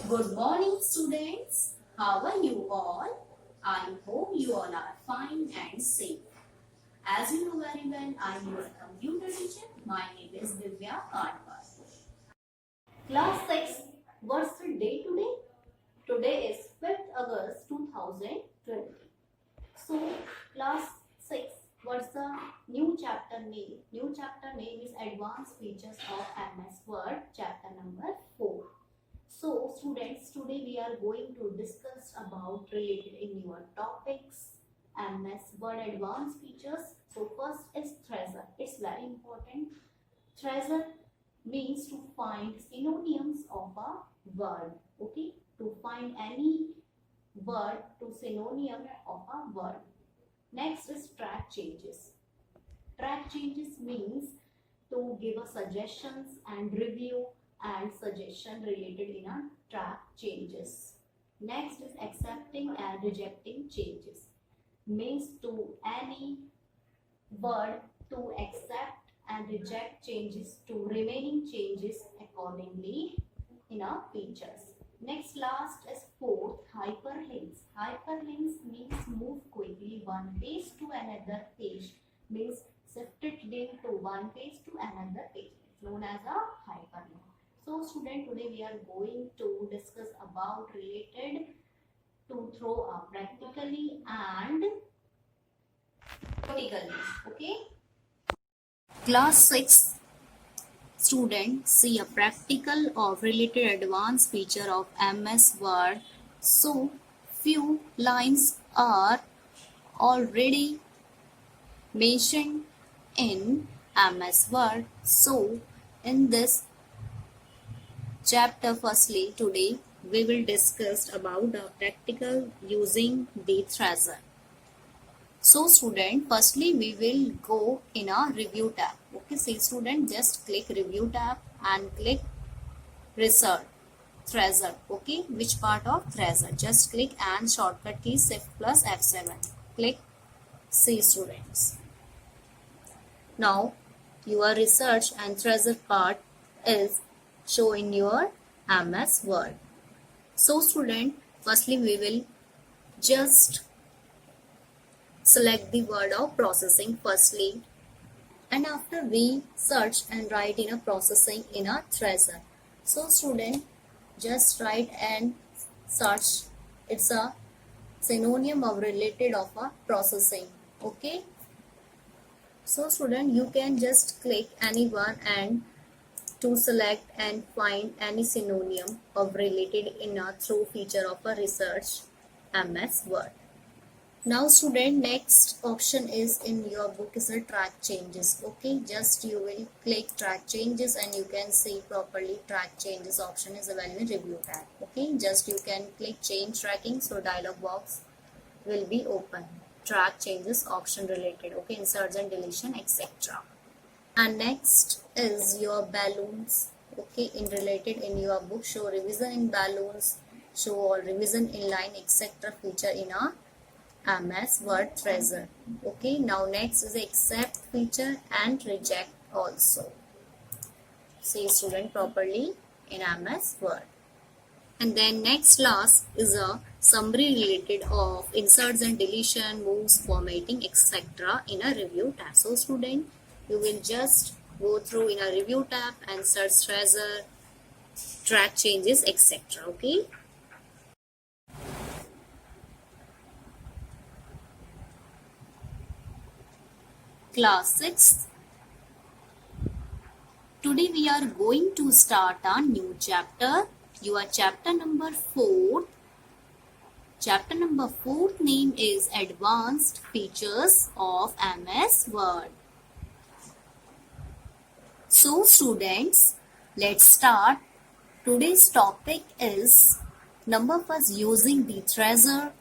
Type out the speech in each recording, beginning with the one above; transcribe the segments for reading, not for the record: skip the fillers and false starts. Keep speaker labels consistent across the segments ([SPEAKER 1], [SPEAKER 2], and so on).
[SPEAKER 1] Good morning, students. How are you all? I hope you all are fine and safe. As you know very well, I am your computer teacher. My name is Divya Part-1. Class 6, what's the day today? Today is 5th August 2020. So, class 6, what's the new chapter name? New chapter name is Advanced Features of MS Word, chapter number 4. So students, today we are going to discuss about related in your topics MS Word advanced features. So first is treasure. It's very important. Treasure means to find synonyms of a word. Okay, to find any word to synonym of a word. Next is track changes. Track changes means to give a suggestions and review and suggestion related in a track changes. Next is accepting and rejecting changes. Means to any word to accept and reject changes to remaining changes accordingly in our features. Next last is fourth, hyperlinks. Hyperlinks means move quickly one page to another page. Means shifted link to one page to another page. It's known as a hyperlink. So student, today we are going to discuss about related to throw up practically and theoretically. Okay. Class 6 student see a practical of related advanced feature of MS Word. So few lines are already mentioned in MS Word. So in this chapter firstly today we will discuss about the practical using the treasure. So student, firstly we will go in a review tab. Okay, see student, just click review tab and click research treasure. Okay, which part of treasure? Just click and shortcut key shift plus F7. Click see students. Now your research and treasure part is show in your MS Word. So student, firstly we will just select the word of processing firstly, and after we search and write in a processing in a treasure. So student, just write and search. It's a synonym of related of a processing. Okay. So student, you can just click any one and to select and find any synonym of related in a through feature of a research MS Word. Now student, next option is in your book is a track changes. Okay, just you will click track changes and you can see properly track changes option is available in review tab. Okay, just you can click change tracking, so dialog box will be open. Track changes option related. Okay, inserts and deletion etc. And next is your balloons. Okay, in related in your book show revision in balloons, show all revision in line etc. feature in a MS Word treasure. Okay, now next is accept feature and reject also. See student properly in MS Word. And then next class is a summary related of inserts and deletion, moves, formatting, etc. in a review tab. So student, you will just go through in a review tab and search treasure, track changes, etc. Okay. Class 6. Today we are going to start a new chapter. Your chapter number 4. Chapter number 4 name is Advanced Features of MS Word. So students, let's start. Today's topic is number first using the treasure,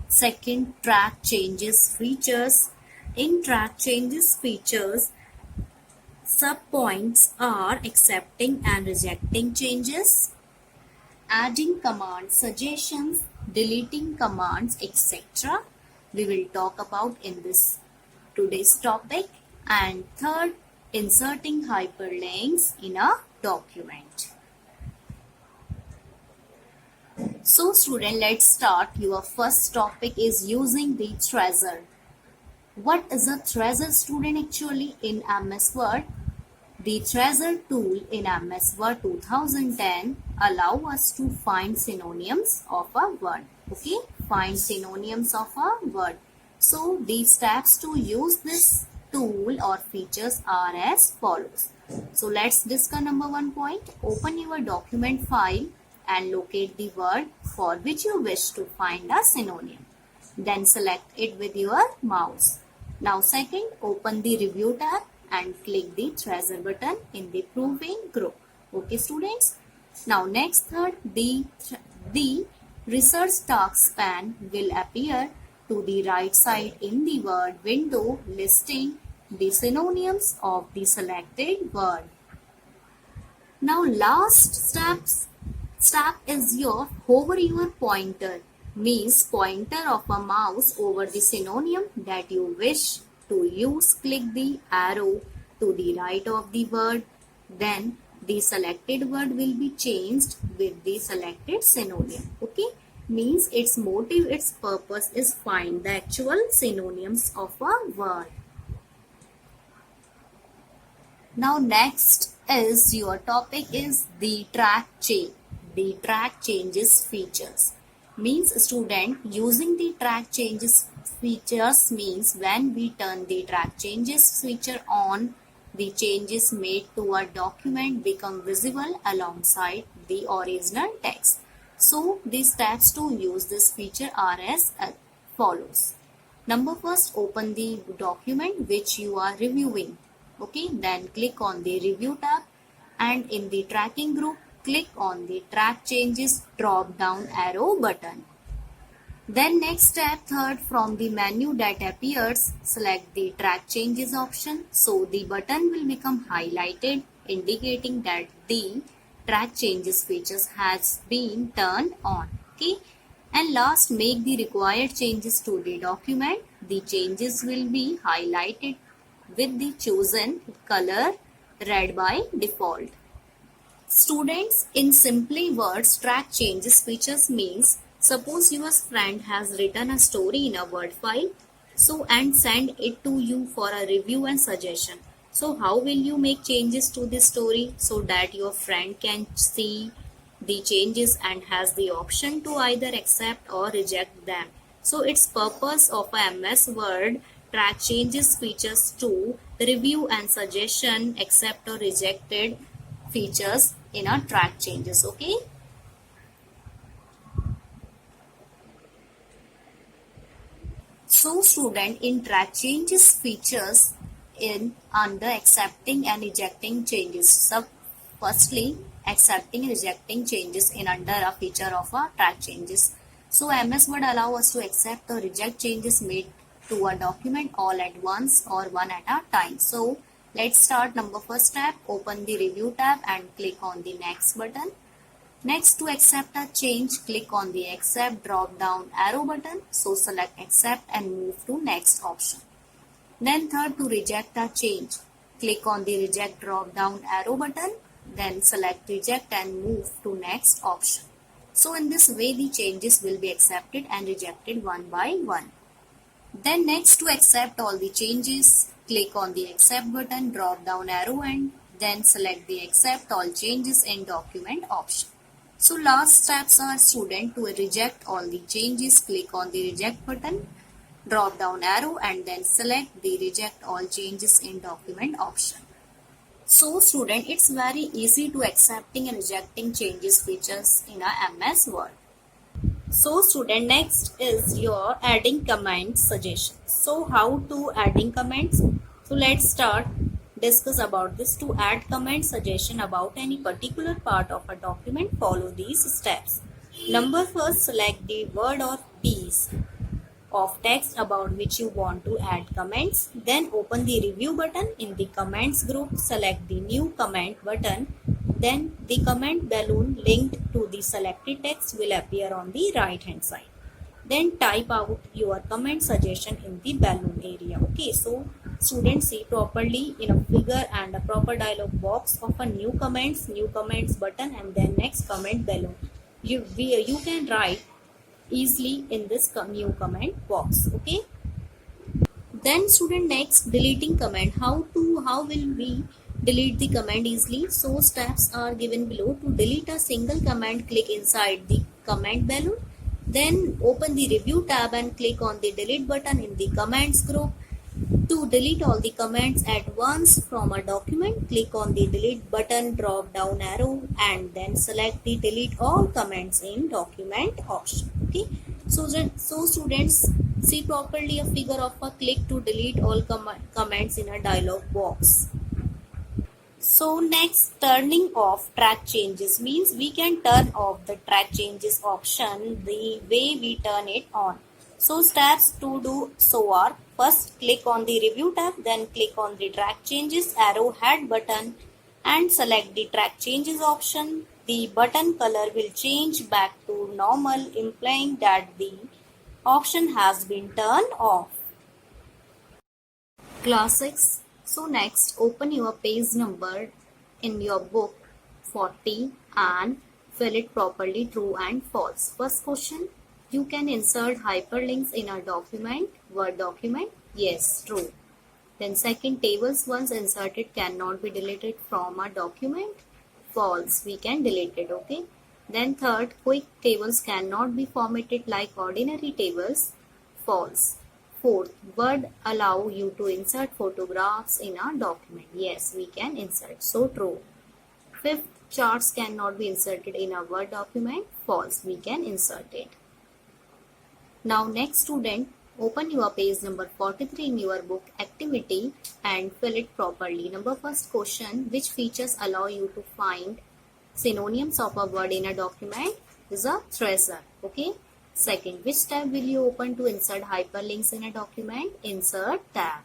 [SPEAKER 1] second track changes features. In track changes features, subpoints are accepting and rejecting changes, adding commands, suggestions, deleting commands, etc. We will talk about in this today's topic. And third, inserting hyperlinks in a document. So student, let's start. Your first topic is using the treasure. What is a treasure, student? Actually in MS Word, the treasure tool in MS Word 2010 allow us to find synonyms of a word. Okay, find synonyms of a word. So the steps to use this tool or features are as follows. So let's discuss number 1 point. Open your document file and locate the word for which you wish to find a synonym. Then select it with your mouse. Now second, open the review tab and click the treasure button in the proving group. Okay students. Now next third, the research task pane will appear to the right side in the word window listing the synonyms of the selected word. Now last step is your hover your pointer, means pointer of a mouse over the synonym that you wish to use. Click the arrow to the right of the word, then the selected word will be changed with the selected synonym. Okay, means its motive, its purpose is find the actual synonyms of a word. Now next is your topic is the track change. The track changes features. Means student, using the track changes features means when we turn the track changes feature on, the changes made to a document become visible alongside the original text. So the steps to use this feature are as follows. Number first, open the document which you are reviewing. Okay, then click on the review tab and in the tracking group, click on the track changes drop down arrow button. Then next step, third, from the menu that appears, select the track changes option. So the button will become highlighted indicating that the track changes features has been turned on. Okay, and last, make the required changes to the document. The changes will be highlighted with the chosen color red by default. Students, in simply words, track changes features means suppose your friend has written a story in a Word file and send it to you for a review and suggestion. So how will you make changes to the story so that your friend can see the changes and has the option to either accept or reject them. So its purpose of a MS Word track changes features to review and suggestion, accept or rejected features in a track changes. Okay. So student, in track changes features in under accepting and rejecting changes. So firstly, accepting and rejecting changes in under a feature of a track changes. So MS Word allow us to accept or reject changes made to a document all at once or one at a time. So let's start. Number first step, open the review tab and click on the next button. Next, to accept a change, click on the accept drop down arrow button. So select accept and move to next option. Then third, to reject a change, click on the reject drop down arrow button. Then select reject and move to next option. So in this way the changes will be accepted and rejected one by one. Then next, to accept all the changes, click on the accept button drop down arrow and then select the accept all changes in document option. So last steps are student, to reject all the changes, click on the reject button drop down arrow and then select the reject all changes in document option. So student, it's very easy to accepting and rejecting changes features in a MS Word. So student, next is your adding comments suggestion. So how to adding comments? So let's start discuss about this. To add comment suggestion about any particular part of a document, follow these steps. Number first, select the word or piece of text about which you want to add comments. Then open the review button. In the comments group, select the new comment button. Then the comment balloon linked to the selected text will appear on the right hand side. Then type out your comment suggestion in the balloon area. Okay, so students, see properly in a figure and a proper dialog box of a new comments button and then next comment balloon. you can write easily in this new comment box. Okay. Then student, next, deleting comment. How will we delete the comment easily? So steps are given below. To delete a single comment, click inside the comment balloon. Then open the review tab and click on the delete button in the comments group. To delete all the comments at once from a document, click on the delete button drop down arrow and then select the delete all comments in document option. Okay. So students, see properly a figure of a click to delete all comments in a dialog box. So next, turning off track changes means we can turn off the track changes option the way we turn it on. So steps to do so are: first, click on the review tab, then click on the track changes arrowhead button and select the track changes option. The button color will change back to normal, implying that the option has been turned off. Class 6. So next, open your page number in your book 40 and fill it properly, true and false. First question, you can insert hyperlinks in a document, Word document. Yes, true. Then second, tables once inserted cannot be deleted from a document. False, we can delete it. Okay. Then third, quick tables cannot be formatted like ordinary tables. False. Fourth, Word allow you to insert photographs in a document. Yes, we can insert. So true. Fifth, charts cannot be inserted in a Word document. False, we can insert it. Now next student, open your page number 43 in your book activity and fill it properly. Number first question, which features allow you to find synonyms of a word in a document? Is a treasure. Okay. Second, which tab will you open to insert hyperlinks in a document? Insert tab.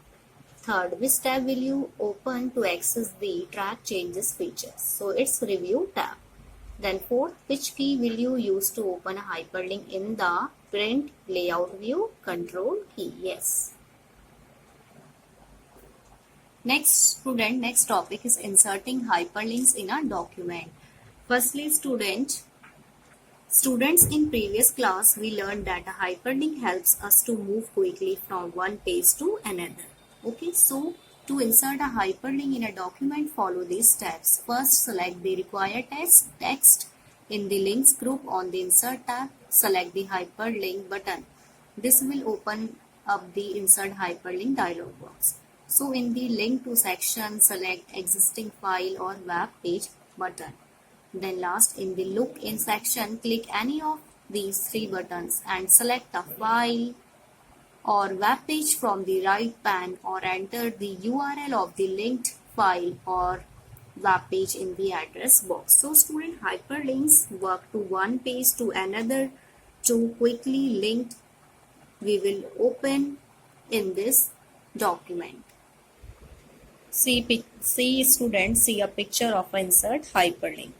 [SPEAKER 1] Third, which tab will you open to access the track changes features? So it's review tab. Then fourth, which key will you use to open a hyperlink in the print layout view? Control key. Yes. Next student, next topic is inserting hyperlinks in a document. Firstly, students in previous class we learned that a hyperlink helps us to move quickly from one page to another. Okay, so to insert a hyperlink in a document, follow these steps. First, select the required text in the links group on the insert tab. Select the hyperlink button. This will open up the insert hyperlink dialog box. So in the link to section, select existing file or web page button. Then last, in the look in section, click any of these three buttons and select a file or web page from the right pane or enter the URL of the linked file or web page in the address box. So student, hyperlinks work to one page to another to quickly link we will open in this document. See students, see a picture of insert hyperlink.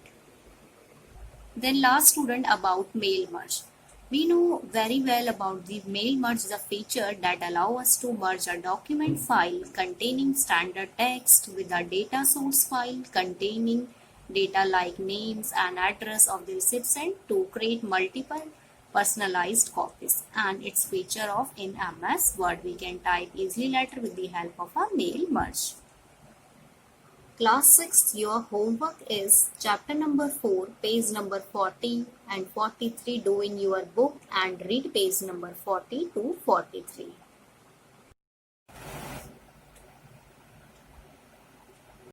[SPEAKER 1] Then last student, about mail merge. We know very well about the mail merge is a feature that allows us to merge a document file containing standard text with a data source file containing data like names and address of the recipient to create multiple personalized copies. And its feature of in MS Word, we can type easily letter with the help of a mail merge. Class 6, your homework is chapter number 4, page number 40 and 43. Do in your book and read page number 40 to 43.